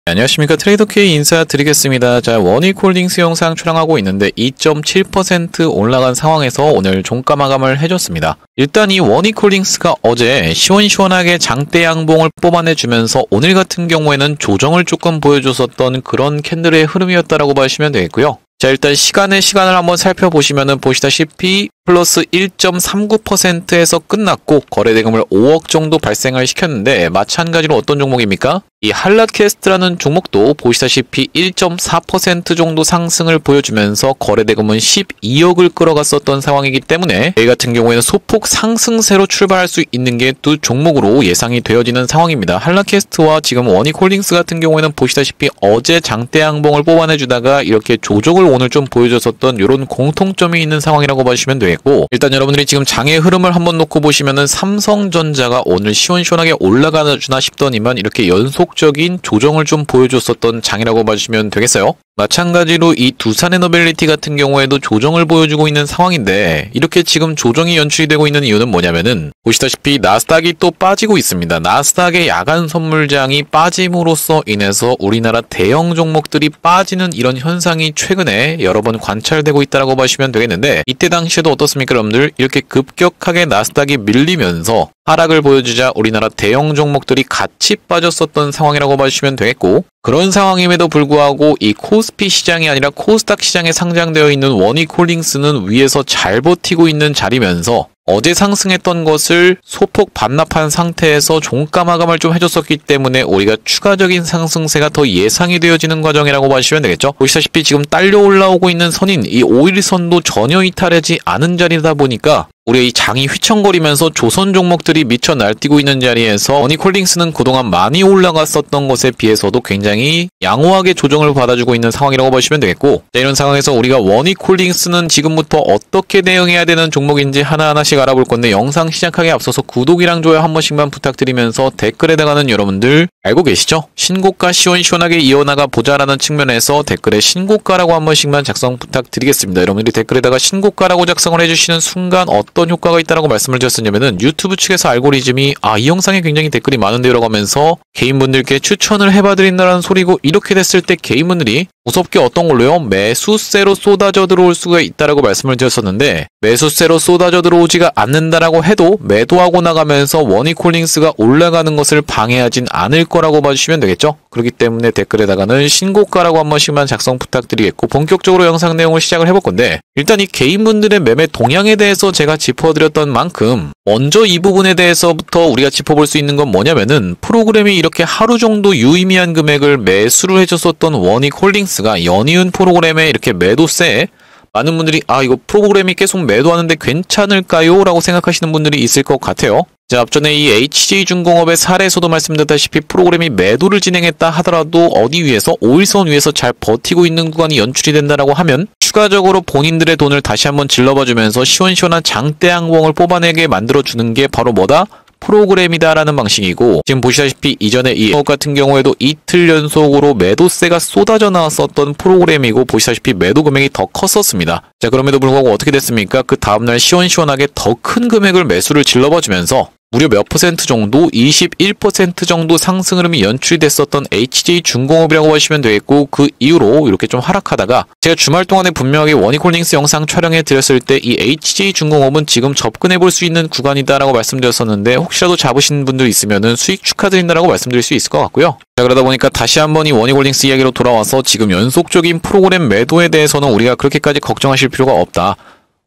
안녕하십니까. 트레이더K 인사드리겠습니다. 자, 원익홀딩스 영상 촬영하고 있는데 2.7% 올라간 상황에서 오늘 종가 마감을 해줬습니다. 일단 이 원익홀딩스가 어제 시원시원하게 장대 양봉을 뽑아내주면서 오늘 같은 경우에는 조정을 조금 보여줬었던 그런 캔들의 흐름이었다라고 보시면 되겠고요. 자, 일단 시간을 한번 살펴보시면은 보시다시피 플러스 1.39%에서 끝났고 거래대금을 5억 정도 발생을 시켰는데 마찬가지로 어떤 종목입니까? 이 한라캐스트라는 종목도 보시다시피 1.4% 정도 상승을 보여주면서 거래대금은 12억을 끌어갔었던 상황이기 때문에 이 같은 경우에는 소폭 상승세로 출발할 수 있는 게 두 종목으로 예상이 되어지는 상황입니다. 한라캐스트와 지금 원익홀딩스 같은 경우에는 보시다시피 어제 장대 양봉을 뽑아내주다가 이렇게 조정을 오늘 좀 보여줬었던 이런 공통점이 있는 상황이라고 보시면 되겠고, 일단 여러분들이 지금 장의 흐름을 한번 놓고 보시면은 삼성전자가 오늘 시원시원하게 올라가주나 싶더니만 이렇게 연속적인 조정을 좀 보여줬었던 장이라고 봐주시면 되겠어요. 마찬가지로 이 두산에너빌리티 같은 경우에도 조정을 보여주고 있는 상황인데, 이렇게 지금 조정이 연출이 되고 있는 이유는 뭐냐면은 보시다시피 나스닥이 또 빠지고 있습니다. 나스닥의 야간 선물장이 빠짐으로써 인해서 우리나라 대형 종목들이 빠지는 이런 현상이 최근에 여러 번 관찰되고 있다고 보시면 되겠는데, 이때 당시에도 어떻습니까 여러분들? 이렇게 급격하게 나스닥이 밀리면서 하락을 보여주자 우리나라 대형 종목들이 같이 빠졌었던 상황이라고 봐주시면 되겠고, 그런 상황임에도 불구하고 이 코스피 시장이 아니라 코스닥 시장에 상장되어 있는 원익홀딩스는 위에서 잘 버티고 있는 자리면서 어제 상승했던 것을 소폭 반납한 상태에서 종가 마감을 좀 해줬었기 때문에 우리가 추가적인 상승세가 더 예상이 되어지는 과정이라고 보시면 되겠죠. 보시다시피 지금 딸려 올라오고 있는 선인 이 5일선도 전혀 이탈하지 않은 자리다 보니까 우리의 이 장이 휘청거리면서 조선 종목들이 미쳐 날뛰고 있는 자리에서 원익홀딩스는 그동안 많이 올라갔었던 것에 비해서도 굉장히 양호하게 조정을 받아주고 있는 상황이라고 보시면 되겠고, 이런 상황에서 우리가 원익홀딩스는 지금부터 어떻게 대응해야 되는 종목인지 하나하나씩 알아볼 건데, 영상 시작하기에 앞서서 구독이랑 좋아요 한 번씩만 부탁드리면서 댓글에 다가는 여러분들 알고 계시죠? 신고가 시원시원하게 이어나가 보자라는 측면에서 댓글에 신고가라고 한 번씩만 작성 부탁드리겠습니다. 여러분들이 댓글에다가 신고가라고 작성을 해주시는 순간 어떤 효과가 있다라고 말씀을 드렸었냐면은 유튜브 측에서 알고리즘이 이 영상에 굉장히 댓글이 많은데요 라고 하면서 개인분들께 추천을 해봐드린다는 소리고, 이렇게 됐을 때 개인분들이 무섭게 어떤 걸로요? 매수세로 쏟아져 들어올 수가 있다라고 말씀을 드렸었는데, 매수세로 쏟아져 들어오지가 않는다라고 해도 매도하고 나가면서 원익홀딩스가 올라가는 것을 방해하진 않을 거라고 봐주시면 되겠죠. 그렇기 때문에 댓글에다가는 신고가라고 한 번씩만 작성 부탁드리겠고, 본격적으로 영상 내용을 시작을 해볼 건데, 일단 이 개인분들의 매매 동향에 대해서 제가 짚어드렸던 만큼 먼저 이 부분에 대해서부터 우리가 짚어볼 수 있는 건 뭐냐면은, 프로그램이 이렇게 하루 정도 유의미한 금액을 매수를 해줬었던 원익홀딩스가 연이은 프로그램에 이렇게 매도세에 많은 분들이 이거 프로그램이 계속 매도하는데 괜찮을까요? 라고 생각하시는 분들이 있을 것 같아요. 자, 앞전에 이 HJ중공업의 사례에서도 말씀드렸다시피 프로그램이 매도를 진행했다 하더라도 어디 위에서 5일선 위에서 잘 버티고 있는 구간이 연출이 된다라고 하면 추가적으로 본인들의 돈을 다시 한번 질러봐주면서 시원시원한 장대 양봉을 뽑아내게 만들어주는 게 바로 뭐다? 프로그램이다라는 방식이고, 지금 보시다시피 이전에 이 같은 경우에도 이틀 연속으로 매도세가 쏟아져 나왔었던 프로그램이고, 보시다시피 매도 금액이 더 컸었습니다. 자, 그럼에도 불구하고 어떻게 됐습니까? 그 다음날 시원시원하게 더 큰 금액을 매수를 질러봐주면서 무려 몇 퍼센트 정도? 21% 정도 상승 흐름이 연출이 됐었던 HJ중공업이라고 보시면 되겠고, 그 이후로 이렇게 좀 하락하다가 제가 주말 동안에 분명하게 원익홀딩스 영상 촬영해 드렸을 때 이 HJ중공업은 지금 접근해 볼 수 있는 구간이다라고 말씀드렸었는데, 혹시라도 잡으신 분들 있으면은 수익 축하드린다라고 말씀드릴 수 있을 것 같고요. 자, 그러다 보니까 다시 한번 이 원익홀딩스 이야기로 돌아와서 지금 연속적인 프로그램 매도에 대해서는 우리가 그렇게까지 걱정하실 필요가 없다.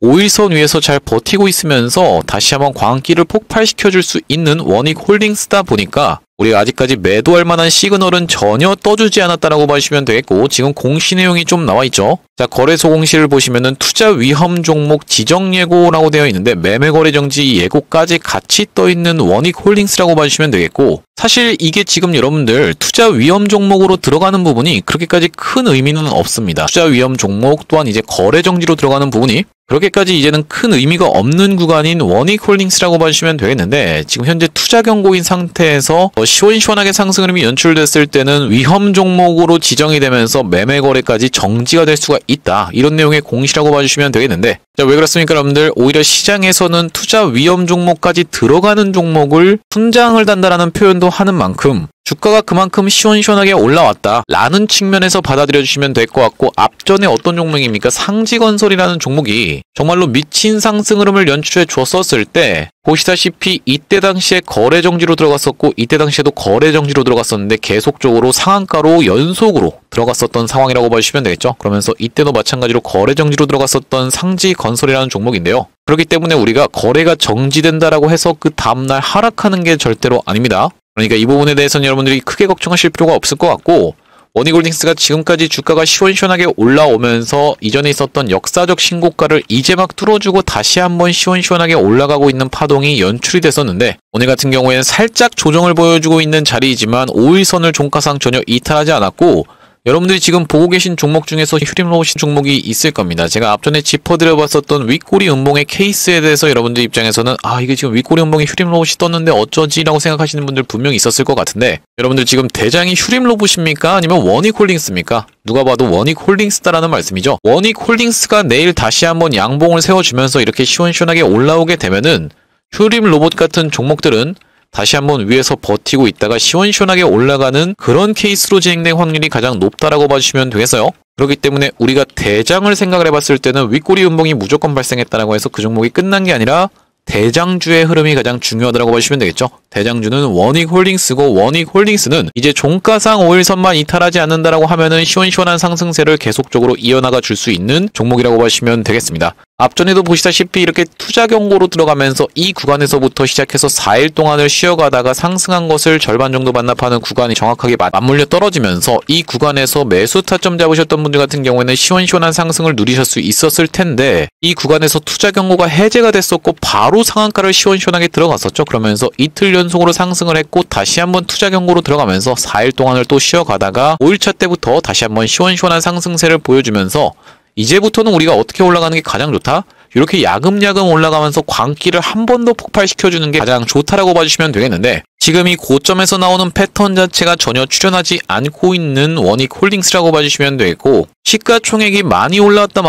5일선 위에서 잘 버티고 있으면서 다시 한번 광기를 폭발시켜줄 수 있는 원익홀딩스다 보니까 우리가 아직까지 매도할 만한 시그널은 전혀 떠주지 않았다라고 보시면 되겠고, 지금 공시 내용이 좀 나와있죠. 자, 거래소 공시를 보시면은 투자 위험 종목 지정 예고라고 되어 있는데, 매매 거래 정지 예고까지 같이 떠있는 원익홀딩스라고 봐주시면 되겠고, 사실 이게 지금 여러분들 투자 위험 종목으로 들어가는 부분이 그렇게까지 큰 의미는 없습니다. 투자 위험 종목 또한 이제 거래 정지로 들어가는 부분이 그렇게까지 이제는 큰 의미가 없는 구간인 원익홀딩스라고 봐주시면 되겠는데, 지금 현재 투자 경고인 상태에서 시원시원하게 상승 흐름이 연출됐을 때는 위험 종목으로 지정이 되면서 매매 거래까지 정지가 될 수가 있다, 이런 내용의 공시라고 봐주시면 되겠는데, 자, 왜 그렇습니까 여러분들? 오히려 시장에서는 투자 위험 종목까지 들어가는 종목을 순장을 단다라는 표현도 하는 만큼 주가가 그만큼 시원시원하게 올라왔다 라는 측면에서 받아들여 주시면 될 것 같고, 앞전에 어떤 종목입니까? 상지건설이라는 종목이 정말로 미친 상승 흐름을 연출해 줬었을 때 보시다시피 이때 당시에 거래 정지로 들어갔었고, 이때 당시에도 거래 정지로 들어갔었는데 계속적으로 상한가로 연속으로 들어갔었던 상황이라고 보시면 되겠죠. 그러면서 이때도 마찬가지로 거래 정지로 들어갔었던 상지건설이라는 종목인데요. 그렇기 때문에 우리가 거래가 정지된다라고 해서 그 다음날 하락하는 게 절대로 아닙니다. 그러니까 이 부분에 대해서는 여러분들이 크게 걱정하실 필요가 없을 것 같고, 원익홀딩스가 지금까지 주가가 시원시원하게 올라오면서 이전에 있었던 역사적 신고가를 이제 막 뚫어주고 다시 한번 시원시원하게 올라가고 있는 파동이 연출이 됐었는데, 오늘 같은 경우에는 살짝 조정을 보여주고 있는 자리이지만 5일선을 종가상 전혀 이탈하지 않았고, 여러분들이 지금 보고 계신 종목 중에서 휴림로봇 종목이 있을 겁니다. 제가 앞전에 짚어드려봤었던 윗꼬리 음봉의 케이스에 대해서 여러분들 입장에서는 이게 지금 윗꼬리 음봉이 휴림로봇이 떴는데 어쩌지? 라고 생각하시는 분들 분명히 있었을 것 같은데, 여러분들 지금 대장이 휴림로봇입니까? 아니면 원익홀딩스입니까? 누가 봐도 원익홀딩스다라는 말씀이죠. 원익홀딩스가 내일 다시 한번 양봉을 세워주면서 이렇게 시원시원하게 올라오게 되면은 휴림로봇 같은 종목들은 다시 한번 위에서 버티고 있다가 시원시원하게 올라가는 그런 케이스로 진행된 확률이 가장 높다라고 봐주시면 되겠어요. 그렇기 때문에 우리가 대장을 생각을 해봤을 때는 윗꼬리 음봉이 무조건 발생했다라고 해서 그 종목이 끝난 게 아니라 대장주의 흐름이 가장 중요하다고 보시면 되겠죠. 대장주는 원익홀딩스고, 원익홀딩스는 이제 종가상 5일선만 이탈하지 않는다라고 하면은 시원시원한 상승세를 계속적으로 이어나가 줄 수 있는 종목이라고 보시면 되겠습니다. 앞전에도 보시다시피 이렇게 투자 경고로 들어가면서 이 구간에서부터 시작해서 4일 동안을 쉬어가다가 상승한 것을 절반 정도 반납하는 구간이 정확하게 맞물려 떨어지면서 이 구간에서 매수 타점 잡으셨던 분들 같은 경우에는 시원시원한 상승을 누리실 수 있었을 텐데, 이 구간에서 투자 경고가 해제가 됐었고 바로 상한가를 시원시원하게 들어갔었죠. 그러면서 이틀 연속으로 상승을 했고 다시 한번 투자 경고로 들어가면서 4일 동안을 또 쉬어가다가 5일차 때부터 다시 한번 시원시원한 상승세를 보여주면서 이제부터는 우리가 어떻게 올라가는 게 가장 좋다? 이렇게 야금야금 올라가면서 광기를 한 번 더 폭발시켜주는 게 가장 좋다라고 봐주시면 되겠는데, 지금 이 고점에서 나오는 패턴 자체가 전혀 출현하지 않고 있는 원익홀딩스라고 봐주시면 되겠고, 시가총액이 많이 올랐다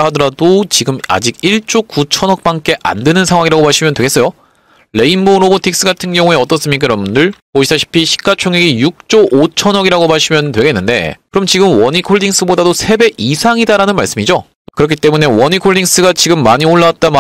하더라도 지금 아직 1조 9천억 밖에 안 되는 상황이라고 봐주시면 되겠어요. 레인보우 로보틱스 같은 경우에 어떻습니까, 여러분들? 보시다시피 시가총액이 6조 5천억이라고 봐주시면 되겠는데, 그럼 지금 원익홀딩스보다도 3배 이상이다라는 말씀이죠. 그렇기 때문에 원익홀딩스가 지금 많이 올라왔다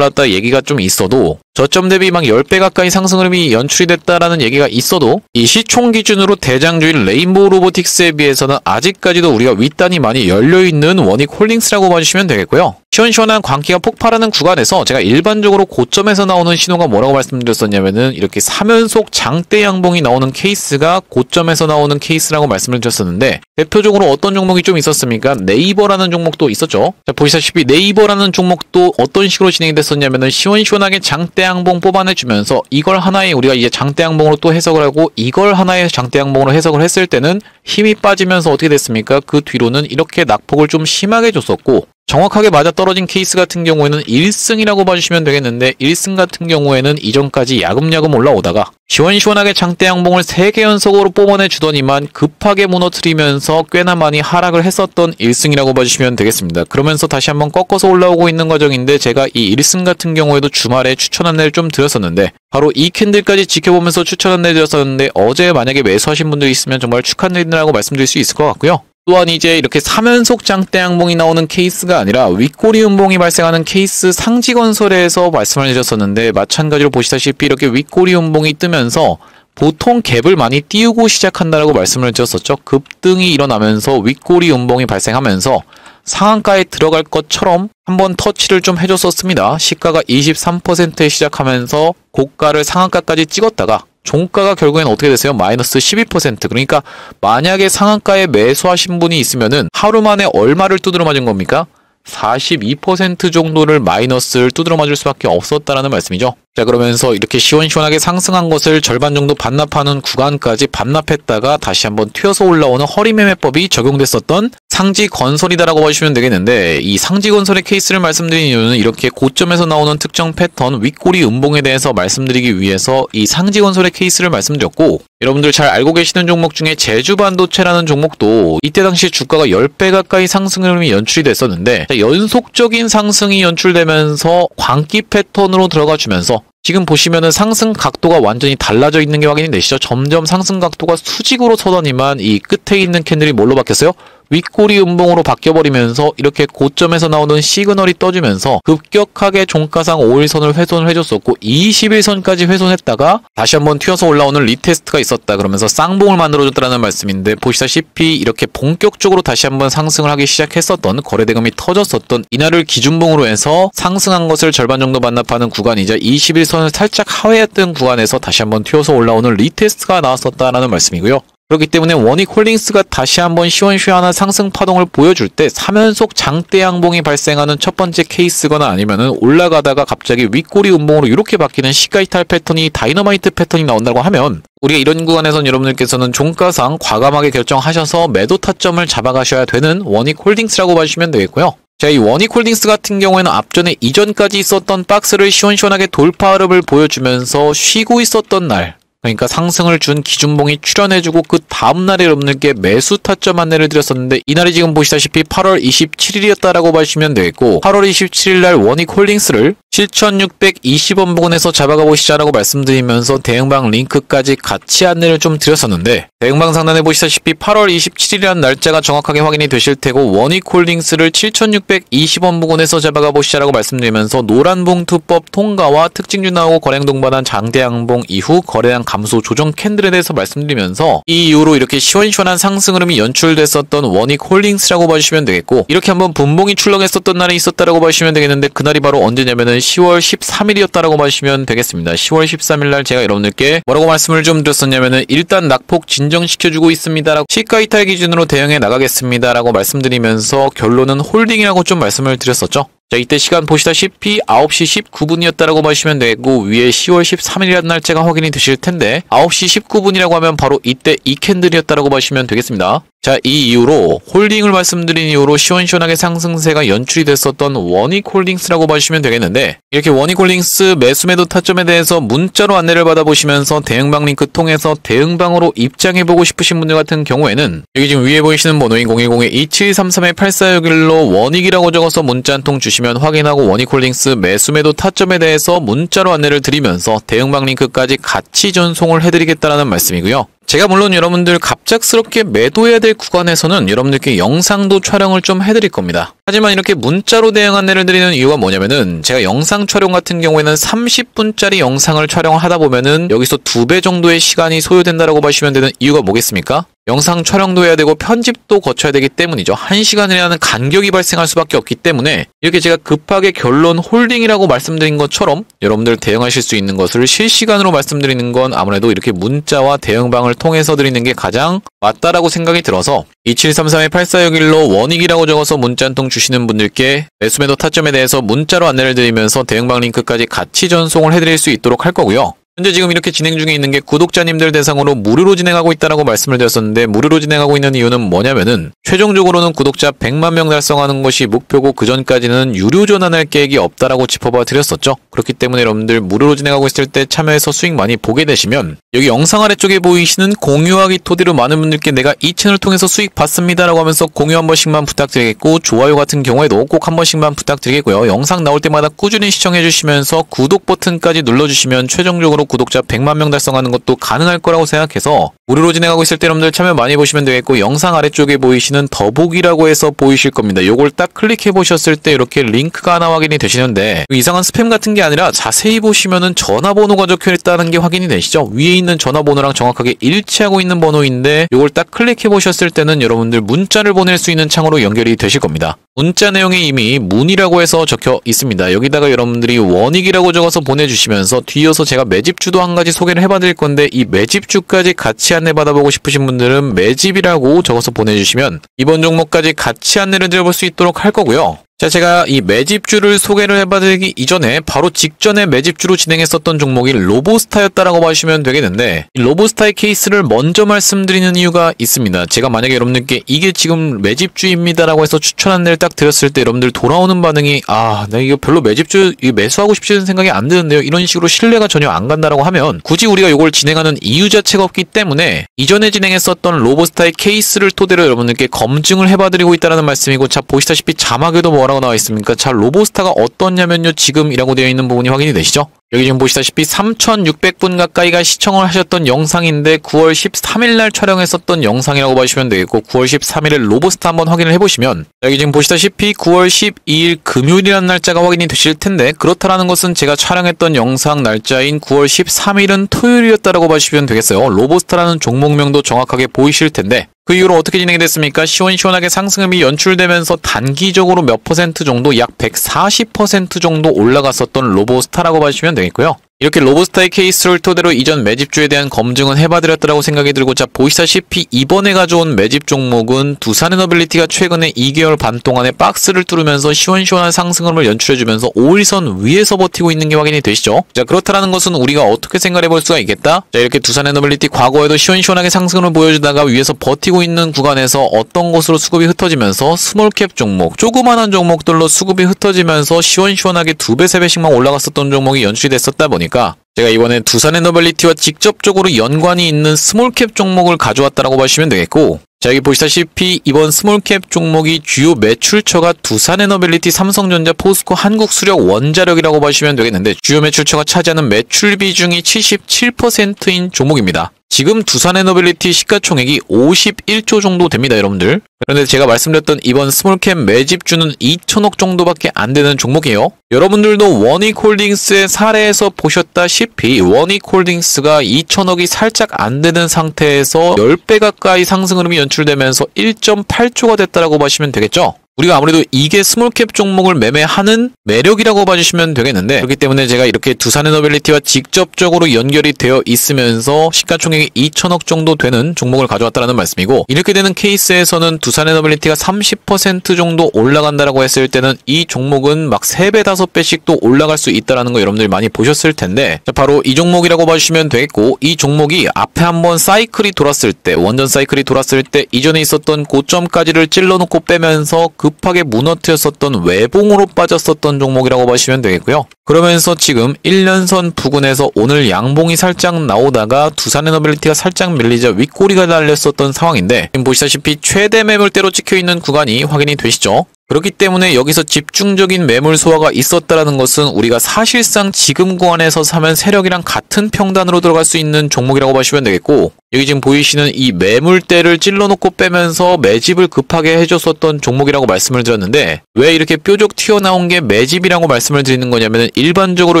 얘기가 좀 있어도, 저점 대비 막 10배 가까이 상승 흐름이 연출이 됐다라는 얘기가 있어도, 이 시총 기준으로 대장주인 레인보우 로보틱스에 비해서는 아직까지도 우리가 윗단이 많이 열려있는 원익홀딩스라고 봐주시면 되겠고요. 시원시원한 광기가 폭발하는 구간에서 제가 일반적으로 고점에서 나오는 신호가 뭐라고 말씀드렸었냐면은, 이렇게 3연속 장대 양봉이 나오는 케이스가 고점에서 나오는 케이스라고 말씀을 드렸었는데, 대표적으로 어떤 종목이 좀 있었습니까? 네이버라는 종목도 있었죠. 자, 보시다시피 네이버라는 종목도 어떤 식으로 진행이 됐었냐면은, 시원시원하게 장대 양봉 뽑아내주면서 이걸 하나의 우리가 이제 장대 양봉으로 또 해석을 하고, 이걸 하나의 장대 양봉으로 해석을 했을 때는 힘이 빠지면서 어떻게 됐습니까? 그 뒤로는 이렇게 낙폭을 좀 심하게 줬었고, 정확하게 맞아떨어진 케이스 같은 경우에는 1승이라고 봐주시면 되겠는데, 1승 같은 경우에는 이전까지 야금야금 올라오다가 시원시원하게 장대 양봉을 3개 연속으로 뽑아내주더니만 급하게 무너뜨리면서 꽤나 많이 하락을 했었던 1승이라고 봐주시면 되겠습니다. 그러면서 다시 한번 꺾어서 올라오고 있는 과정인데, 제가 이 1승 같은 경우에도 주말에 추천 안내를 좀 드렸었는데, 바로 이 캔들까지 지켜보면서 추천 안내 드렸었는데, 어제 만약에 매수하신 분들이 있으면 정말 축하드린다고 말씀드릴 수 있을 것 같고요. 또한 이제 이렇게 3연속 장대 양봉이 나오는 케이스가 아니라 윗꼬리 음봉이 발생하는 케이스, 상지건설에서 말씀을 드렸었는데, 마찬가지로 보시다시피 이렇게 윗꼬리 음봉이 뜨면서 보통 갭을 많이 띄우고 시작한다라고 말씀을 드렸었죠. 급등이 일어나면서 윗꼬리 음봉이 발생하면서 상한가에 들어갈 것처럼 한번 터치를 좀 해줬었습니다. 시가가 23%에 시작하면서 고가를 상한가까지 찍었다가 종가가 결국엔 어떻게 됐어요? 마이너스 12%. 그러니까 만약에 상한가에 매수하신 분이 있으면은 하루 만에 얼마를 두드려 맞은 겁니까? 42% 정도를 마이너스를 두드려 맞을 수밖에 없었다라는 말씀이죠. 자, 그러면서 이렇게 시원시원하게 상승한 것을 절반 정도 반납하는 구간까지 반납했다가 다시 한번 튀어서 올라오는 허리매매법이 적용됐었던 상지건설이다라고 보시면 되겠는데, 이 상지건설의 케이스를 말씀드린 이유는 이렇게 고점에서 나오는 특정 패턴 윗꼬리 음봉에 대해서 말씀드리기 위해서 이 상지건설의 케이스를 말씀드렸고, 여러분들 잘 알고 계시는 종목 중에 제주반도체라는 종목도 이때 당시 주가가 10배 가까이 상승 흐름이 연출이 됐었는데, 연속적인 상승이 연출되면서 광기 패턴으로 들어가 주면서 지금 보시면은 상승 각도가 완전히 달라져 있는 게 확인이 되시죠? 점점 상승 각도가 수직으로 서더니만 이 끝에 있는 캔들이 뭘로 바뀌었어요? 윗꼬리 음봉으로 바뀌어버리면서 이렇게 고점에서 나오는 시그널이 떠주면서 급격하게 종가상 5일선을 훼손을 해줬었고 21선까지 훼손했다가 다시 한번 튀어서 올라오는 리테스트가 있었다. 그러면서 쌍봉을 만들어줬다는 말씀인데 보시다시피 이렇게 본격적으로 다시 한번 상승을 하기 시작했었던 거래대금이 터졌었던 이날을 기준봉으로 해서 상승한 것을 절반 정도 반납하는 구간이자 21선을 살짝 하회했던 구간에서 다시 한번 튀어서 올라오는 리테스트가 나왔었다라는 말씀이고요. 그렇기 때문에 원익홀딩스가 다시 한번 시원시원한 상승 파동을 보여줄 때 3연속 장대 양봉이 발생하는 첫 번째 케이스거나 아니면은 올라가다가 갑자기 윗꼬리 음봉으로 이렇게 바뀌는 시가이탈 패턴이 다이너마이트 패턴이 나온다고 하면 우리가 이런 구간에선 여러분들께서는 종가상 과감하게 결정하셔서 매도 타점을 잡아가셔야 되는 원익홀딩스라고 봐주시면 되겠고요. 자, 이 원익홀딩스 같은 경우에는 앞전에 이전까지 있었던 박스를 시원시원하게 돌파 흐름을 보여주면서 쉬고 있었던 날, 그러니까 상승을 준 기준봉이 출현해주고 그 다음날에 여러분들께 매수 타점 안내를 드렸었는데 이날이 지금 보시다시피 8월 27일이었다라고 봐주시면 되겠고 8월 27일날 원익홀딩스를 7,620원 부근에서 잡아가 보시자라고 말씀드리면서 대응방 링크까지 같이 안내를 좀 드렸었는데 대응방 상단에 보시다시피 8월 27일이라는 날짜가 정확하게 확인이 되실 테고 원익홀딩스를 7,620원 부근에서 잡아가 보시자라고 말씀드리면서 노란봉투법 통과와 특징주 나오고 거래량 동반한 장대양봉 이후 거래량 감소 조정 캔들에 대해서 말씀드리면서 이 이후로 이렇게 시원시원한 상승 흐름이 연출됐었던 원익홀딩스라고 봐주시면 되겠고 이렇게 한번 분봉이 출렁했었던 날이 있었다라고 봐주시면 되겠는데 그날이 바로 언제냐면은 10월 13일이었다라고 봐주시면 되겠습니다. 10월 13일날 제가 여러분들께 뭐라고 말씀을 좀 드렸었냐면은 일단 낙폭 진정시켜주고 있습니다라고 시가 이탈 기준으로 대응해 나가겠습니다라고 말씀드리면서 결론은 홀딩이라고 좀 말씀을 드렸었죠. 자, 이때 시간 보시다시피 9시 19분이었다라고 봐주시면 되고 위에 10월 13일이라는 날짜가 확인이 되실 텐데 9시 19분이라고 하면 바로 이때 이 캔들이었다라고 봐주시면 되겠습니다. 자, 이 이후로 홀딩을 말씀드린 이후로 시원시원하게 상승세가 연출이 됐었던 원익홀딩스라고 봐주시면 되겠는데 이렇게 원익홀딩스 매수매도 타점에 대해서 문자로 안내를 받아보시면서 대응방 링크 통해서 대응방으로 입장해보고 싶으신 분들 같은 경우에는 여기 지금 위에 보이시는 번호인 010-2733-8461로 원익이라고 적어서 문자 한 통 주시면 확인하고 원익홀딩스 매수매도 타점에 대해서 문자로 안내를 드리면서 대응방 링크까지 같이 전송을 해드리겠다라는 말씀이고요. 제가 물론 여러분들 갑작스럽게 매도해야 될 구간에서는 여러분들께 영상도 촬영을 좀 해드릴 겁니다. 하지만 이렇게 문자로 대응 안내를 드리는 이유가 뭐냐면은 제가 영상 촬영 같은 경우에는 30분짜리 영상을 촬영을 하다 보면은 여기서 2배 정도의 시간이 소요된다라고 보시면 되는 이유가 뭐겠습니까? 영상 촬영도 해야 되고 편집도 거쳐야 되기 때문이죠. 1시간이라는 간격이 발생할 수밖에 없기 때문에 이렇게 제가 급하게 결론 홀딩이라고 말씀드린 것처럼 여러분들 대응하실 수 있는 것을 실시간으로 말씀드리는 건 아무래도 이렇게 문자와 대응방을 통해서 드리는 게 가장 맞다라고 생각이 들어서 2733-8461로 원익이라고 적어서 문자 한 통 주시는 분들께 매수매도 타점에 대해서 문자로 안내를 드리면서 대응방 링크까지 같이 전송을 해드릴 수 있도록 할 거고요. 현재 지금 이렇게 진행 중에 있는 게 구독자님들 대상으로 무료로 진행하고 있다라고 말씀을 드렸었는데 무료로 진행하고 있는 이유는 뭐냐면은 최종적으로는 구독자 100만 명 달성하는 것이 목표고 그 전까지는 유료 전환할 계획이 없다라고 짚어봐 드렸었죠. 그렇기 때문에 여러분들 무료로 진행하고 있을 때 참여해서 수익 많이 보게 되시면 여기 영상 아래쪽에 보이시는 공유하기 토대로 많은 분들께 내가 이 채널 통해서 수익 봤습니다라고 하면서 공유 한 번씩만 부탁드리겠고 좋아요 같은 경우에도 꼭 한 번씩만 부탁드리겠고요. 영상 나올 때마다 꾸준히 시청해 주시면서 구독 버튼까지 눌러주시면 최종적으로 구독자 100만 명 달성하는 것도 가능할 거라고 생각해서 무료로 진행하고 있을 때 여러분들 참여 많이 보시면 되겠고 영상 아래쪽에 보이시는 더보기라고 해서 보이실 겁니다. 요걸 딱 클릭해 보셨을 때 이렇게 링크가 하나 확인이 되시는데 이상한 스팸 같은 게 아니라 자세히 보시면은 전화번호가 적혀 있다는 게 확인이 되시죠? 위에 있는 전화번호랑 정확하게 일치하고 있는 번호인데 요걸 딱 클릭해 보셨을 때는 여러분들 문자를 보낼 수 있는 창으로 연결이 되실 겁니다. 문자 내용에 이미 문의라고 해서 적혀 있습니다. 여기다가 여러분들이 원익이라고 적어서 보내주시면서 뒤이어서 제가 매집주도 한 가지 소개를 해봐드릴 건데 이 매집주까지 같이 안내받아보고 싶으신 분들은 매집이라고 적어서 보내주시면 이번 종목까지 같이 안내를 드려볼 수 있도록 할 거고요. 자, 제가 이 매집주를 소개를 해봐드리기 이전에 바로 직전에 매집주로 진행했었던 종목이 로보스타였다라고 봐주시면 되겠는데 이 로보스타의 케이스를 먼저 말씀드리는 이유가 있습니다. 제가 만약에 여러분들께 이게 지금 매집주입니다라고 해서 추천 안내를 딱 드렸을 때 여러분들 돌아오는 반응이 나 이거 별로 매집주 매수하고 싶지는 생각이 안 드는데요. 이런 식으로 신뢰가 전혀 안 간다라고 하면 굳이 우리가 이걸 진행하는 이유 자체가 없기 때문에 이전에 진행했었던 로보스타의 케이스를 토대로 여러분들께 검증을 해봐드리고 있다는 말씀이고 자 보시다시피 자막에도 뭐라고 나와 있습니까? 자 로보스타가 어떻냐면요 지금이라고 되어 있는 부분이 확인이 되시죠? 여기 지금 보시다시피 3,600분 가까이가 시청을 하셨던 영상인데 9월 13일 날 촬영했었던 영상이라고 보시면 되겠고 9월 13일에 로보스타 한번 확인을 해보시면 여기 지금 보시다시피 9월 12일 금요일이라는 날짜가 확인이 되실 텐데 그렇다라는 것은 제가 촬영했던 영상 날짜인 9월 13일은 토요일이었다라고 보시면 되겠어요. 로보스타라는 종목명도 정확하게 보이실 텐데 그 이후로 어떻게 진행이 됐습니까? 시원시원하게 상승음이 연출되면서 단기적으로 몇 퍼센트 정도 약 140% 정도 올라갔었던 로보스타라고 봐주시면 되겠고요. 이렇게 로보스타의 케이스를 토대로 이전 매집주에 대한 검증은 해봐드렸다고 생각이 들고 자 보시다시피 이번에 가져온 매집 종목은 두산에너빌리티가 최근에 2개월 반 동안에 박스를 뚫으면서 시원시원한 상승을 연출해주면서 5일선 위에서 버티고 있는 게 확인이 되시죠. 자 그렇다는 것은 우리가 어떻게 생각해볼 수가 있겠다. 자 이렇게 두산에너빌리티 과거에도 시원시원하게 상승을 보여주다가 위에서 버티고 있는 구간에서 어떤 곳으로 수급이 흩어지면서 스몰캡 종목, 조그만한 종목들로 수급이 흩어지면서 시원시원하게 2배, 3배씩만 올라갔었던 종목이 연출이 됐었다 보니 제가 이번에 두산에너빌리티와 직접적으로 연관이 있는 스몰캡 종목을 가져왔다라고 보시면 되겠고 자 여기 보시다시피 이번 스몰캡 종목이 주요 매출처가 두산에너빌리티, 삼성전자, 포스코, 한국수력, 원자력이라고 보시면 되겠는데 주요 매출처가 차지하는 매출 비중이 77%인 종목입니다. 지금 두산에너빌리티 시가총액이 51조 정도 됩니다, 여러분들. 그런데 제가 말씀드렸던 이번 스몰캡 매집주는 2천억 정도밖에 안 되는 종목이에요. 여러분들도 원익홀딩스의 사례에서 보셨다시피 원익홀딩스가 2천억이 살짝 안 되는 상태에서 10배 가까이 상승 흐름이 연출되면서 1.8조가 됐다라고 보시면 되겠죠. 우리가 아무래도 이게 스몰캡 종목을 매매하는 매력이라고 봐주시면 되겠는데 그렇기 때문에 제가 이렇게 두산에너빌리티와 직접적으로 연결이 되어 있으면서 시가총액이 2천억 정도 되는 종목을 가져왔다는 말씀이고 이렇게 되는 케이스에서는 두산에너빌리티가 30% 정도 올라간다라고 했을 때는 이 종목은 막 3배, 5배씩 또 올라갈 수 있다는 거 여러분들이 많이 보셨을 텐데 자, 바로 이 종목이라고 봐주시면 되겠고 이 종목이 앞에 한번 사이클이 돌았을 때 원전 사이클이 돌았을 때 이전에 있었던 고점까지를 찔러놓고 빼면서 급하게 무너뜨렸었던 외봉으로 빠졌었던 종목이라고 보시면 되겠고요. 그러면서 지금 1년선 부근에서 오늘 양봉이 살짝 나오다가 두산에너빌리티가 살짝 밀리자 윗꼬리가 달렸었던 상황인데 지금 보시다시피 최대 매물대로 찍혀있는 구간이 확인이 되시죠? 그렇기 때문에 여기서 집중적인 매물 소화가 있었다는 것은 우리가 사실상 지금 구간에서 사면 세력이랑 같은 평단으로 들어갈 수 있는 종목이라고 보시면 되겠고 여기 지금 보이시는 이 매물대를 찔러놓고 빼면서 매집을 급하게 해줬었던 종목이라고 말씀을 드렸는데 왜 이렇게 뾰족 튀어나온 게 매집이라고 말씀을 드리는 거냐면 일반적으로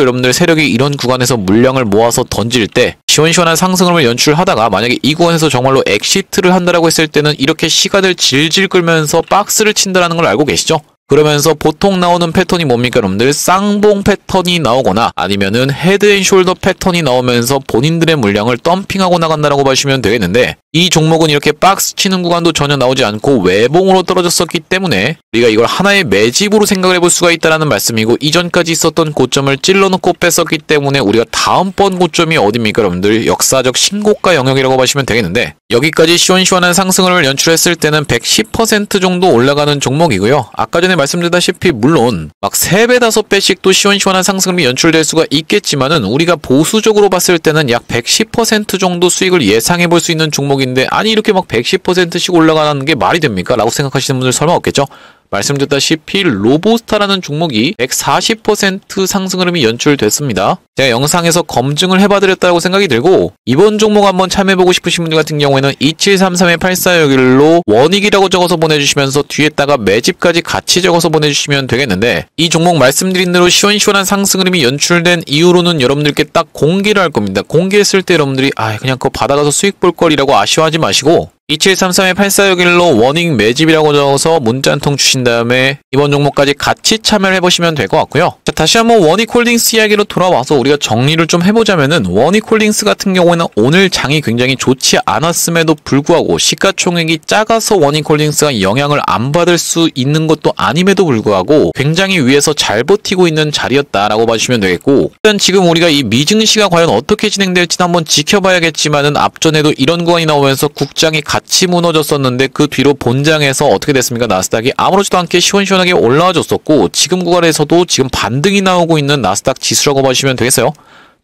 여러분들 세력이 이런 구간에서 물량을 모아서 던질 때 시원시원한 상승을 연출하다가 만약에 이 구간에서 정말로 엑시트를 한다라고 했을 때는 이렇게 시가들 질질 끌면서 박스를 친다라는 걸 알고 계시죠? 그러면서 보통 나오는 패턴이 뭡니까 여러분들? 쌍봉 패턴이 나오거나 아니면은 헤드앤숄더 패턴이 나오면서 본인들의 물량을 덤핑하고 나간다라고 보시면 되겠는데 이 종목은 이렇게 박스 치는 구간도 전혀 나오지 않고 외봉으로 떨어졌었기 때문에 우리가 이걸 하나의 매집으로 생각을 해볼 수가 있다는 말씀이고 이전까지 있었던 고점을 찔러놓고 뺐었기 때문에 우리가 다음번 고점이 어딥니까 여러분들? 역사적 신고가 영역이라고 보시면 되겠는데 여기까지 시원시원한 상승을 연출했을 때는 110% 정도 올라가는 종목이고요. 아까 전에 말씀드렸다시피 물론 막 3배, 5배씩 또 시원시원한 상승이 연출될 수가 있겠지만은 우리가 보수적으로 봤을 때는 약 110% 정도 수익을 예상해 볼 수 있는 종목인데 아니 이렇게 막 110%씩 올라가는 게 말이 됩니까? 라고 생각하시는 분들 설마 없겠죠? 말씀드렸다시피 로보스타라는 종목이 140% 상승 흐름이 연출됐습니다. 제가 영상에서 검증을 해봐드렸다고 생각이 들고 이번 종목 한번 참여해보고 싶으신 분들 같은 경우에는 2733-8461로 원익이라고 적어서 보내주시면서 뒤에다가 매집까지 같이 적어서 보내주시면 되겠는데 이 종목 말씀드린 대로 시원시원한 상승 흐름이 연출된 이후로는 여러분들께 딱 공개를 할 겁니다. 공개했을 때 여러분들이 그냥 그거 받아가서 수익 볼 거리라고 아쉬워하지 마시고 2733-8461로 원익 매집이라고 적어서 문자 한 통 주신 다음에 이번 종목까지 같이 참여를 해보시면 될 것 같고요. 자, 다시 한번 원익홀딩스 이야기로 돌아와서 우리가 정리를 좀 해보자면은 원익홀딩스 같은 경우에는 오늘 장이 굉장히 좋지 않았음에도 불구하고 시가총액이 작아서 원익홀딩스가 영향을 안 받을 수 있는 것도 아님에도 불구하고 굉장히 위에서 잘 버티고 있는 자리였다라고 봐주시면 되겠고 일단 지금 우리가 이 미증시가 과연 어떻게 진행될지는 한번 지켜봐야겠지만은 앞전에도 이런 구간이 나오면서 국장이 같이 무너졌었는데 그 뒤로 본장에서 어떻게 됐습니까? 나스닥이 아무렇지도 않게 시원시원하게 올라와줬었고 지금 구간에서도 지금 반등이 나오고 있는 나스닥 지수라고 보시면 되겠어요.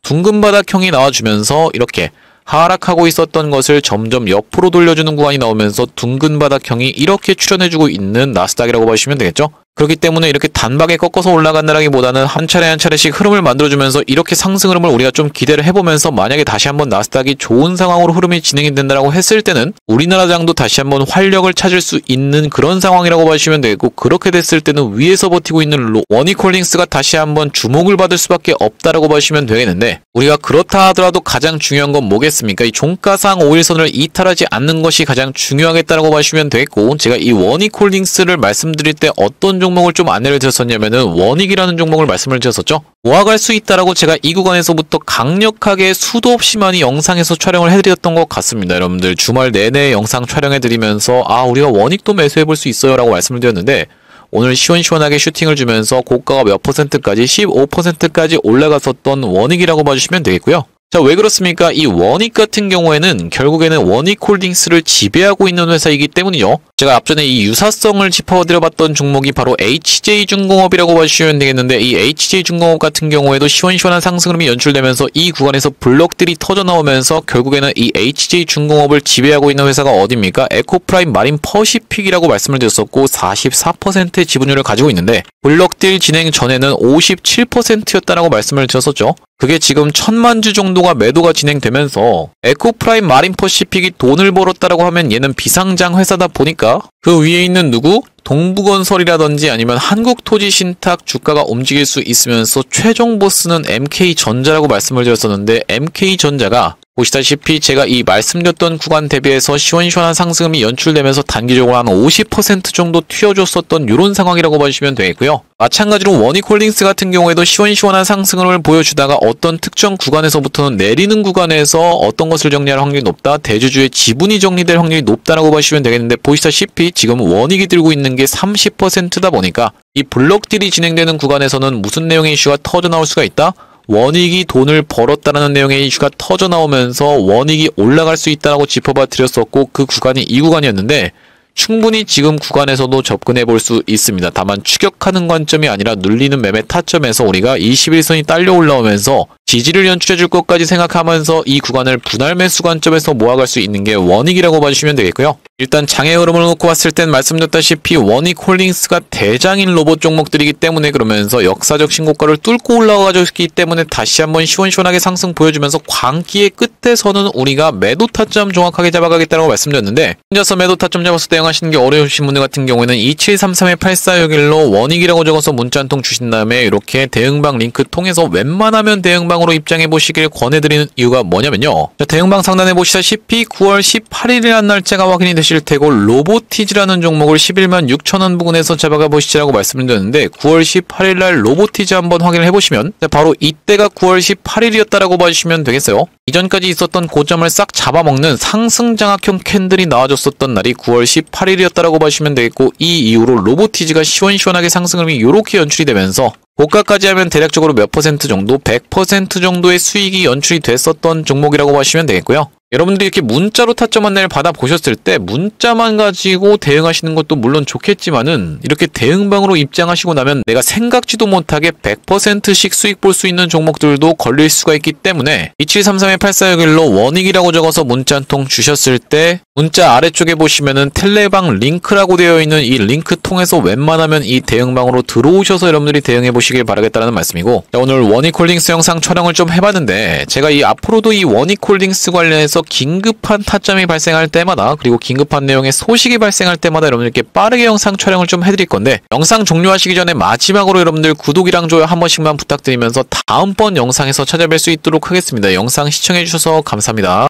둥근 바닥형이 나와주면서 이렇게 하락하고 있었던 것을 점점 옆으로 돌려주는 구간이 나오면서 둥근 바닥형이 이렇게 출현해주고 있는 나스닥이라고 보시면 되겠죠. 그렇기 때문에 이렇게 단박에 꺾어서 올라간다라기보다는 한 차례 한 차례씩 흐름을 만들어주면서 이렇게 상승 흐름을 우리가 좀 기대를 해보면서 만약에 다시 한번 나스닥이 좋은 상황으로 흐름이 진행이 된다라고 했을 때는 우리나라장도 다시 한번 활력을 찾을 수 있는 그런 상황이라고 봐주시면 되겠고, 그렇게 됐을 때는 위에서 버티고 있는 원이콜링스가 다시 한번 주목을 받을 수밖에 없다라고 봐주시면 되겠는데, 우리가 그렇다 하더라도 가장 중요한 건 뭐겠습니까? 이 종가상 5일선을 이탈하지 않는 것이 가장 중요하겠다라고 봐주시면 되겠고, 제가 이 원이콜링스를 말씀드릴 때 어떤 종목을 좀 안내를 드렸었냐면은 원익이라는 종목을 말씀을 드렸었죠. 모아갈 수 있다라고 제가 이 구간에서부터 강력하게 수도 없이 많이 영상에서 촬영을 해드렸던 것 같습니다. 여러분들 주말 내내 영상 촬영해드리면서 우리가 원익도 매수해볼 수 있어요 라고 말씀을 드렸는데, 오늘 시원시원하게 슈팅을 주면서 고가가 몇 %까지 15%까지 올라갔었던 원익이라고 봐주시면 되겠고요. 자, 왜 그렇습니까? 이 원익 같은 경우에는 결국에는 원익홀딩스를 지배하고 있는 회사이기 때문이죠. 제가 앞전에 이 유사성을 짚어드려봤던 종목이 바로 HJ중공업이라고 봐주시면 되겠는데, 이 HJ중공업 같은 경우에도 시원시원한 상승 흐름이 연출되면서 이 구간에서 블럭들이 터져나오면서 결국에는 이 HJ중공업을 지배하고 있는 회사가 어디입니까? 에코프라임 마린 퍼시픽이라고 말씀을 드렸었고 44%의 지분율을 가지고 있는데, 블럭딜 진행 전에는 57%였다라고 말씀을 드렸었죠. 그게 지금 1000만 주 정도가 매도가 진행되면서 에코프라임 마린 퍼시픽이 돈을 벌었다라고 하면 얘는 비상장 회사다 보니까 그 위에 있는 누구? 동부건설이라든지 아니면 한국토지신탁 주가가 움직일 수 있으면서 최종 보스는 MK전자라고 말씀을 드렸었는데, MK전자가 보시다시피 제가 이 말씀드렸던 구간 대비해서 시원시원한 상승이 연출되면서 단기적으로 한 50% 정도 튀어줬었던 이런 상황이라고 봐주시면 되겠고요. 마찬가지로 원익홀딩스 같은 경우에도 시원시원한 상승을 보여주다가 어떤 특정 구간에서부터는 내리는 구간에서 어떤 것을 정리할 확률이 높다, 대주주의 지분이 정리될 확률이 높다라고 봐주시면 되겠는데, 보시다시피 지금 원익이 들고 있는 게 30%다 보니까 이 블록딜이 진행되는 구간에서는 무슨 내용의 이슈가 터져나올 수가 있다? 원익이 돈을 벌었다라는 내용의 이슈가 터져나오면서 원익이 올라갈 수 있다고 짚어봐 드렸었고, 그 구간이 이 구간이었는데 충분히 지금 구간에서도 접근해 볼 수 있습니다. 다만 추격하는 관점이 아니라 눌리는 매매 타점에서 우리가 21선이 딸려 올라오면서 지지를 연출해 줄 것까지 생각하면서 이 구간을 분할 매수 관점에서 모아갈 수 있는 게 원익이라고 봐주시면 되겠고요. 일단 장의 흐름을 놓고 봤을 땐 말씀드렸다시피 원익홀딩스가 대장인 로봇 종목들이기 때문에, 그러면서 역사적 신고가를 뚫고 올라가고 있기 때문에 다시 한번 시원시원하게 상승 보여주면서 광기의 끝에서는 우리가 매도 타점 정확하게 잡아가겠다고 말씀드렸는데, 혼자서 매도 타점 잡아서 대응하시는 게 어려우신 분들 같은 경우에는 2733-8461로 원익이라고 적어서 문자 한 통 주신 다음에 이렇게 대응방 링크 통해서 웬만하면 대응방으로 입장해 보시길 권해드리는 이유가 뭐냐면요, 대응방 상단에 보시다시피 9월 18일이라는 날짜가 확인이 되실 테고, 로보티즈라는 종목을 11만 6천원 부근에서 잡아가 보시라고 말씀을 드렸는데, 9월 18일날 로보티즈 한번 확인을 해보시면 바로 이때가 9월 18일이었다라고 봐주시면 되겠어요. 이전까지 있었던 고점을 싹 잡아먹는 상승장악형 캔들이 나와줬었던 날이 9월 18일이었다라고 봐주시면 되겠고, 이 이후로 로보티즈가 시원시원하게 상승을 이렇게 연출이 되면서 고가까지 하면 대략적으로 몇 퍼센트 정도? 100% 정도의 수익이 연출이 됐었던 종목이라고 봐주시면 되겠고요. 여러분들이 이렇게 문자로 타점 안내를 받아보셨을 때 문자만 가지고 대응하시는 것도 물론 좋겠지만은, 이렇게 대응방으로 입장하시고 나면 내가 생각지도 못하게 100%씩 수익 볼 수 있는 종목들도 걸릴 수가 있기 때문에 2733-8461로 원익이라고 적어서 문자 한 통 주셨을 때 문자 아래쪽에 보시면은 텔레방 링크라고 되어 있는 이 링크 통해서 웬만하면 이 대응방으로 들어오셔서 여러분들이 대응해 보시길 바라겠다는 말씀이고, 오늘 원익홀딩스 영상 촬영을 좀 해봤는데, 제가 이 앞으로도 이 원익홀딩스 관련해서 긴급한 타점이 발생할 때마다, 그리고 긴급한 내용의 소식이 발생할 때마다 여러분들께 빠르게 영상 촬영을 좀 해드릴 건데, 영상 종료하시기 전에 마지막으로 여러분들 구독이랑 좋아요 한 번씩만 부탁드리면서 다음번 영상에서 찾아뵐 수 있도록 하겠습니다. 영상 시청해주셔서 감사합니다.